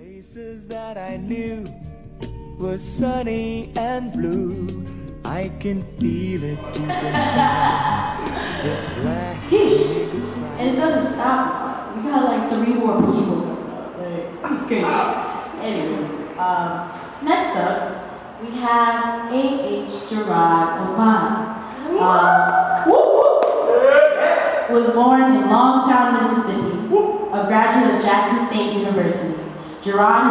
Places that I knew were sunny and blue. I can feel it deep inside. This black pig is bright. And it doesn't stop. We got like 3 more people. It's crazy. Anyway, next up, we have A.H. Jerriod Avant. Was born in Longtown, Mississippi, a graduate of Jackson State University. Jerriod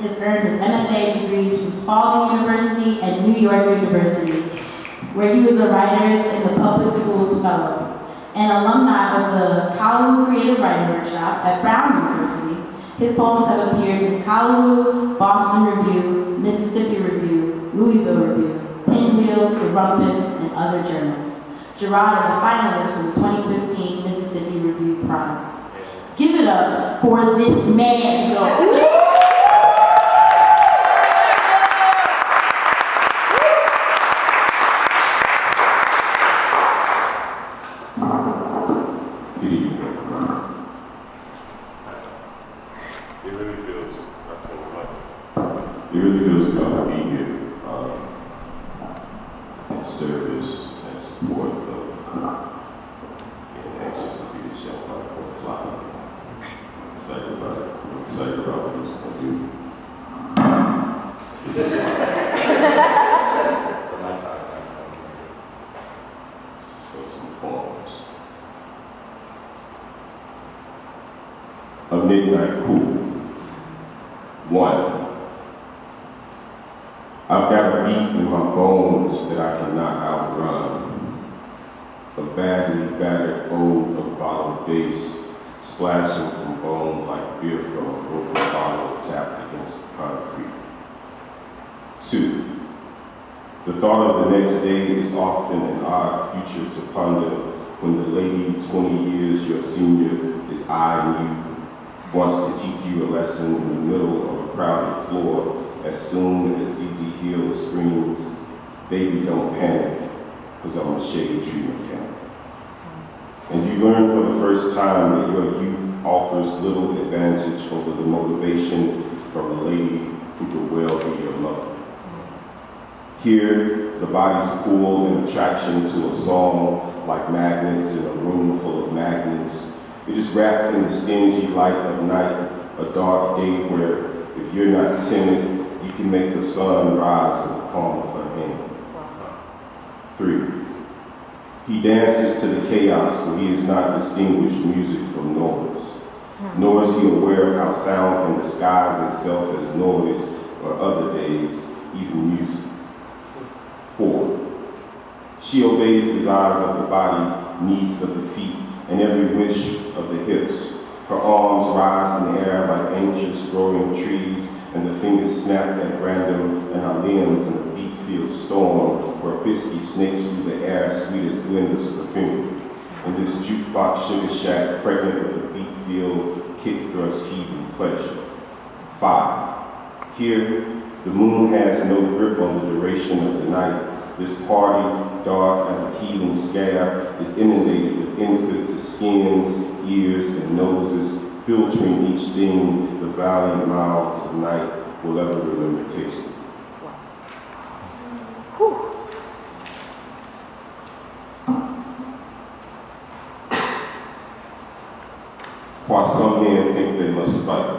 has earned his MFA degrees from Spalding University and New York University, where he was a Writers in the Public Schools Fellow. An alumni of the Callaloo Creative Writing Workshop at Brown University, his poems have appeared in Callaloo, Boston Review, Mississippi Review, Louisville Review, Pinwheel, The Rumpus, and other journals. Jerriod is a finalist for the 2015 Mississippi Review Prize. Give it up for this man, yo. It really feels good to be here in service and support of and anxious to see the show fly. Excited about it. I'm excited about what it's going to do. So some poems. A midnight cool. 1. I've got a beat in my bones that I cannot outrun. A badly battered ode of bottled bass, splashing from bone like beer from a broken bottle tapped against the concrete. 2. The thought of the next day is often an odd future to ponder when the lady 20 years your senior is eyeing you, wants to teach you a lesson in the middle of a crowded floor. As soon as ZZ Hill screams, baby don't panic, cause I'm a shade tree mechanic. And you learn for the first time that your youth offers little advantage over the motivation from a lady who could well be your mother. Here, the body's pull and attraction to a song like magnets in a room full of magnets. It is wrapped in the stingy light of night, a dark day where if you're not timid, you can make the sun rise in the palm of her hand. 3. He dances to the chaos, for he has not distinguished music from noise. Nor is he aware of how sound can disguise itself as noise, or other days, even music. 4. She obeys desires of the body, needs of the feet, and every wish of the hips. Her arms rise in the air like anxious growing trees, and the fingers snap at random, and our limbs in a beat field storm where whiskey snakes through the air sweet as Glenda's perfume. In this jukebox sugar shack, pregnant with a beat field, kick thrust heaving pleasure. 5. Here, the moon has no grip on the duration of the night. This party, dark as a healing scab, is inundated with input to skins, ears, and noses, filtering each thing the valiant mouths of night will ever remember tasting. Why some men think they must fight.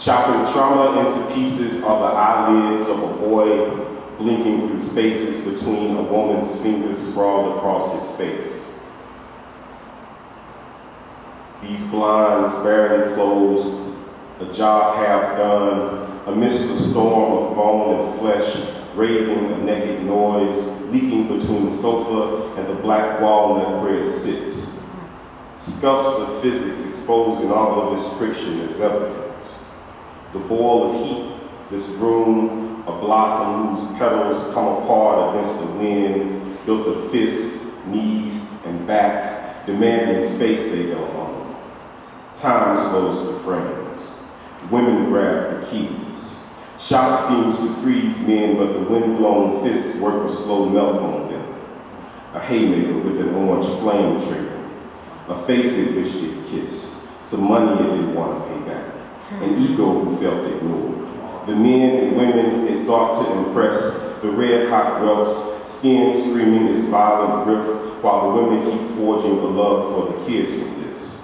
Chopping trauma into pieces are the eyelids of a boy blinking through spaces between a woman's fingers sprawled across his face. These blinds barely closed, a job half done, amidst a storm of bone and flesh, raising a naked noise, leaking between the sofa and the black walnut where it sits. Scuffs of physics exposing all of this friction as evidence. The boil of heat, this room, a blossom whose petals come apart against the wind, built of fists, knees, and backs, demanding space they don't own. Time slows the frames. Women grab the keys. Shock seems to freeze men, but the wind-blown fists work a slow melt on them. A haymaker with an orange flame trigger. a face it wished it kissed, some money it didn't want to pay back, an ego who felt ignored. The men and women it sought to impress, the red-hot whelps, skin screaming its violent riff, while the women keep forging a love for the kids with this.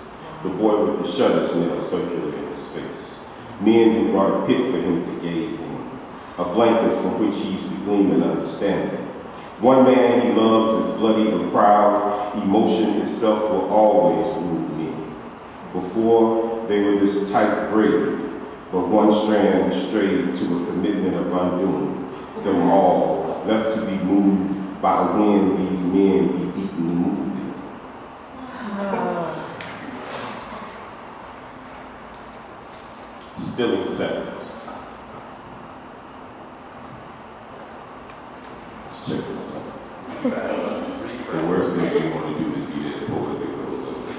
The boy with the shutters nailed circular in his face. Men who brought a pit for him to gaze in, a blankness from which he used to gleam an understanding. One man he loves is bloody and proud, emotion itself will always rule men. Before, they were this tight braid, but one strand strayed to a commitment of undoing. Them all left to be moved by a wind these men be beaten and moved in. Still in seconds. Let's check it out. The worst thing we want to do is be that poet that goes over.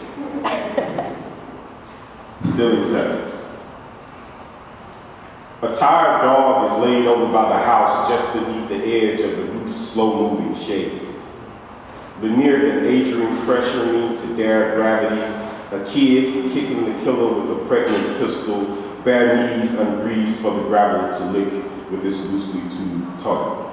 Still in seconds. A tired dog is laid over by the house just beneath the edge of the roof's slow-moving shade. Lanier and Adrian pressure me to dare gravity, a kid kicking the killer with a pregnant pistol, bare knees ungreased for the gravel to lick with its loosely tubed target.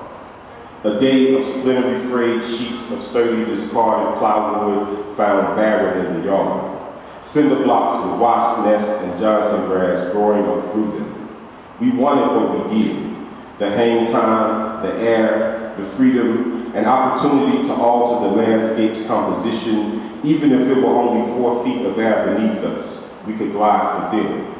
A day of splintery frayed sheets of sturdy discarded plywood found buried in the yard. Cinder blocks with wasp nests and Johnson grass growing up through them. We wanted what we did, the hang time, the air, the freedom, an opportunity to alter the landscape's composition, even if it were only 4 feet of air beneath us, we could glide within.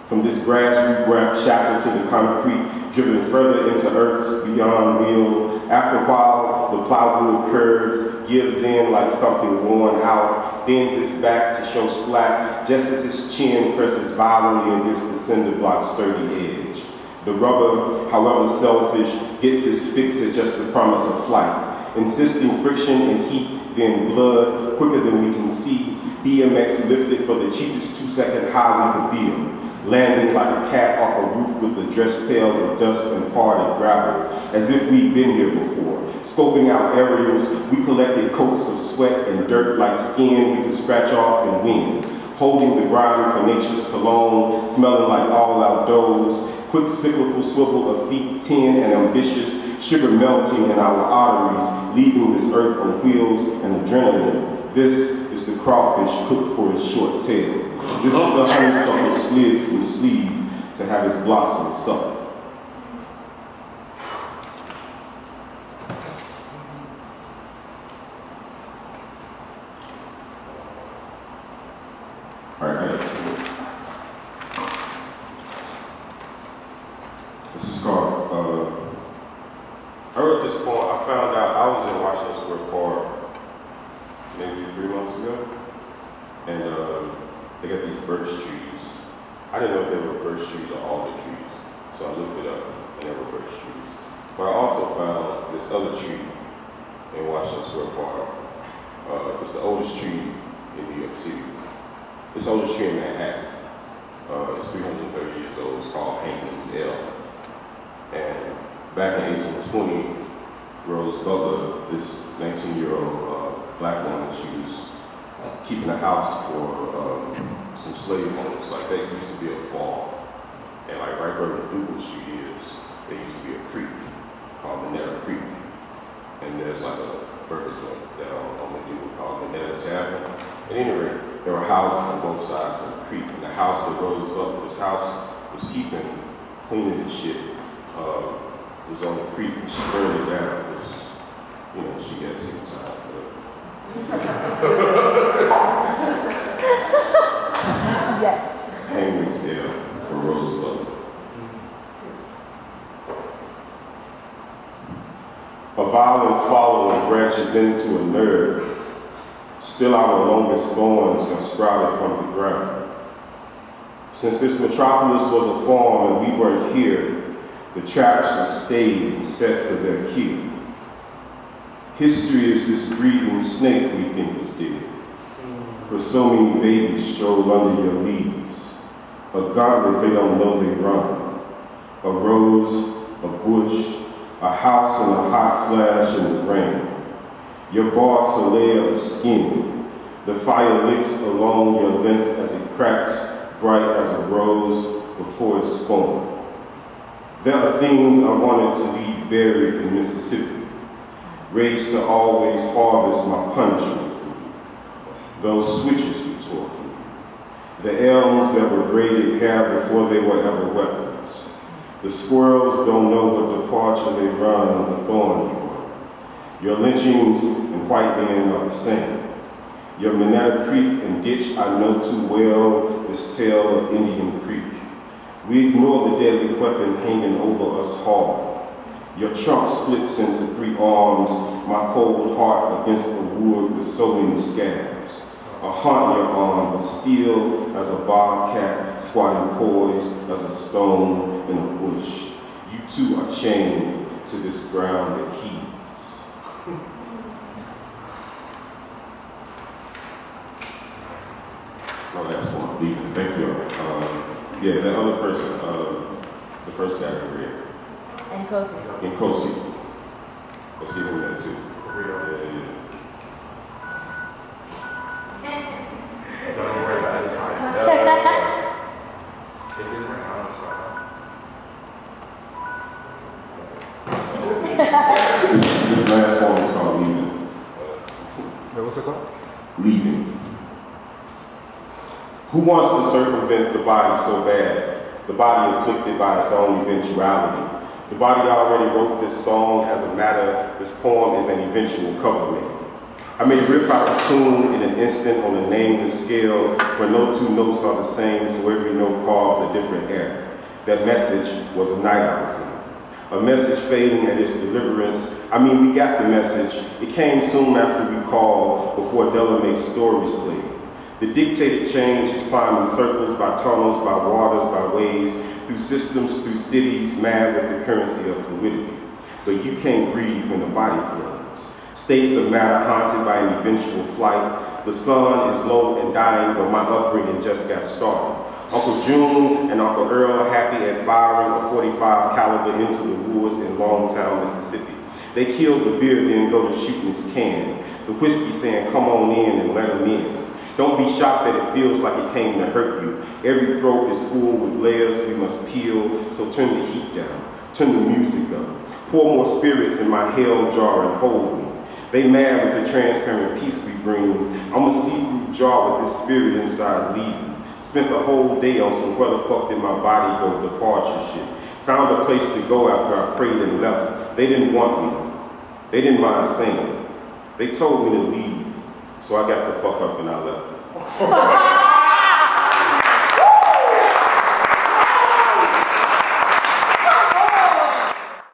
From this grass-wrapped chapel to the concrete, driven further into Earth's beyond real, after a while, the plywood curves, gives in like something worn out, bends its back to show slack, just as its chin presses violently against the cinder block's sturdy edge. The rubber, however selfish, gets its fix at just the promise of flight, insisting friction and heat, then blood, quicker than we can see, BMX lifted for the cheapest 2-second high we could build. Landing like a cat off a roof with a dressed tail of dust and parted gravel, as if we'd been here before. Scoping out aerials, we collected coats of sweat and dirt like skin we could scratch off and win. Holding the ground for nature's cologne, smelling like all outdoors, quick cyclical swivel of feet, tin and ambitious, sugar melting in our arteries, leaving this earth on wheels and adrenaline. This is the crawfish cooked for his short tail. This is the honeysuckle slid from sleeve to have its blossoms sucked. All right, this is called, I wrote this poem. I found out I was in Washington Square Park maybe 3 months ago, and they got these birch trees. I didn't know if they were birch trees or alder trees, so I looked it up, and they were birch trees. But I also found this other tree in Washington Square Park. It's the oldest tree in New York City. It's the oldest tree in Manhattan. It's 330 years old. It's called Hangman's Elm. And back in 1820, Rose Butler, this 19-year-old black woman, she was keeping a house for some slave owners. Like, that used to be a farm. And like right where the Dugal Street is, there used to be a creek called Minetta Creek. And there's like a burger joint down on the Dugal called Minetta Tavern. At any rate, there were houses on both sides of the creek. And the house that Rose Butler's house was keeping, cleaning the shit, was on the creek, and she burned it down because, you know, she got sick of time. Yes. Hangman's Elm for Rose Butler. A violent following branches into a nerve. Still our longest thorns have sprouted from the ground. Since this metropolis was a farm and we weren't here, the traps have stayed and set for their kill. History is this breathing snake we think is dead, where so many babies stroll under your leaves. A gauntlet they don't know they run. A rose, a bush, a house and a hot flash in the rain. Your bark's a layer of skin, The fire licks along your length as it cracks, bright as a rose before it's scorned. There are things I wanted to leave buried in Mississippi, raised to always harvest my punishment for you. Those switches you tore from me. The elms that were braided hair before they were ever weapons. The squirrels don't know what departure they run on the thorn you are. Your lynchings and white men are the same. Your Minetta Creek and ditch I know too well, this tale of Indian Creek. We ignore the deadly weapon hanging over us hard. Your trunk splits into 3 arms, my cold heart against the wood with so many scabs. A haunt your arm, but still as a bobcat, squatting poised as a stone in a bush. You too are chained to this ground that heaves. My last one, leaving. Thank you. Yeah, that other person, the first guy that read. And Kosi. Let's give him that too. Yeah. Don't worry about it. It didn't ring out, This last one is called Leaving. Wait, what's it called? Leaving. Who wants to circumvent the body so bad? The body afflicted by its own eventuality. The body already wrote this song as a matter, this poem is an eventual cover man. I made a riff out of tune in an instant on a nameless scale where no 2 notes are the same, so every note carves a different air. That message was a night I was in. A message fading at its deliverance. I mean, we got the message. It came soon after we called, before Delame's stories played. The dictated change is climbing circles by tunnels, by waters, by ways, through systems, through cities, mad with the currency of fluidity. But you can't breathe when the body flows. States of matter haunted by an eventual flight. The sun is low and dying, but my upbringing just got started. Uncle June and Uncle Earl happy at firing a .45 caliber into the woods in Longtown, Mississippi. They killed the beer, then go to shooting his can. The whiskey saying, come on in and let him in. Don't be shocked that it feels like it came to hurt you. Every throat is full with layers we must peel, so turn the heat down, turn the music up. Pour more spirits in my hell jar and hold me. They mad with the transparent peace we brings. I'm a see-through jar with this spirit inside leaving. Spent the whole day on some where the fuck did my body go departure shit. Found a place to go after I prayed and left. They didn't want me. They didn't mind saying. They told me to leave. So I got the fuck up and I left.